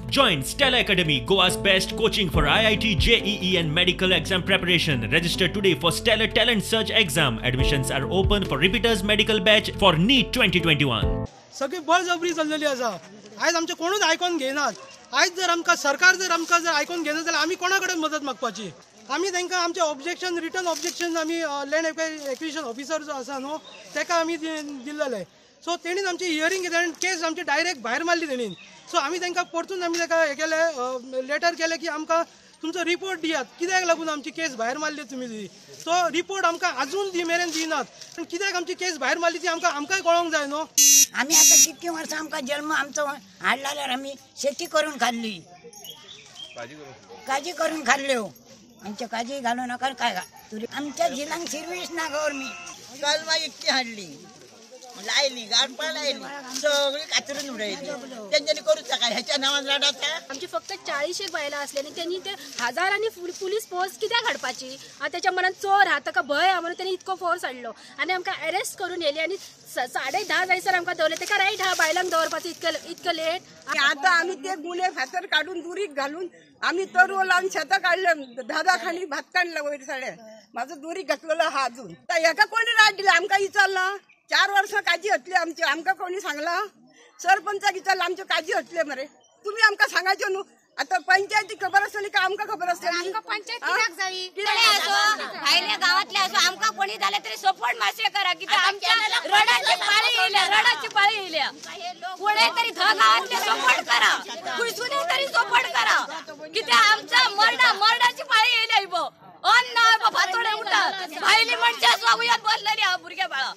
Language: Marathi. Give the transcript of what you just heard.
Join Stella Academy, Goa's best coaching for IIT, JEE and medical exam preparation. Register today for Stellar Talent Search exam. Admissions are open for repeaters medical batch for NEET 2021. सगळी बळजबरी चल्लेली आसा. आज आमचे कोणूच आयकून घेनात. आज जर आमकां सरकार जर आयकून घेना जाल्यार आमी कोणा कडेन मदत मागपाची. आमी तांकां आमचे ऑब्जेक्शन रिटर्न ऑब्जेक्शन आमी लँड एक्विजिशन ऑफिसर जो आसा न्हू ताका आमी दिल्लेले. सो तेणीन आमची हियरिंग घेतली केस आमची डायरेक्ट भायर मारली तेणीन. सो आमी तांकां परतून आमी ताका हे केले लेटर केले की आमकां तुमचो रिपोर्ट दियात कित्याक लागून आमची केस भायर मारली तुमी ती. तो रिपोर्ट आमकां अजून मेरेन दिनात. पण कित्याक आमची केस भायर मारली ती आमकांय कळोंक जाय न्हू. आमी आतां कितकी वर्सां आमकां जल्म आमचो हाडला जाल्यार आमी शेती करून खाल्ली, काजी करून खाल्ल्यो. आमच्या काजी घालू नका काय आमच्या जिल्ह्यांक सर्वीस ना गव्हर्नमेंट. कलमा इतकी हाडली लायली गाडपा लायली सगळी कातरून उडयली. त्यांच्यानी करूच नका ह्याच्या नावान लढाचा. आमची फक्त 40 बायलां असल्याने त्यांनी ते हजारांनी पुलीस फोर्स कित्याक हाडपाची. त्याच्या मनात चोर हा ताका भंय हा म्हणून त्यांनी इतको फोर्स हाडलो आणि आमकां अरेस्ट करून येयली आणि 10:30 जायसर आमकां दवरले. ताका रायट हा बायलांक दवरपाचो इतकं लेट. आता आम्ही ते गुन्हे फातर काढून दुरीक घालून आम्ही तो रोल लावून शेतां काढले. दादाखाली भात काढलं वयर साडे माझं दुरीक घातलेलं हा अजून. एका कोणी राट दिला आमकां विचारला. 4 वर्सां काजी हटली आमची. आमकां कोणी सांगला सरपंचाक विचारला आमचे काजी हटले मरे. तुम्ही आमकां सांगायचो न्हू. आता पंचायती खबर असली का आमकां खबर असली. पंचायत कित्याक जायी भायल्या गावातले असो आमकां कोणी झाले तरी सपोर्ट मातशें करा. कित्याक आमच्या रडाची पाळी येयल्या. कोणे तरी गावातले सपोर्ट करा. खुयसून तरी सपोर्ट करा. कित्याक आमच्या मरणाची पाळी येयल्या. अन्न फातोडे उठा भायली म्हणजे स्वागुयात बसलेली हा भुरग्या बाळा.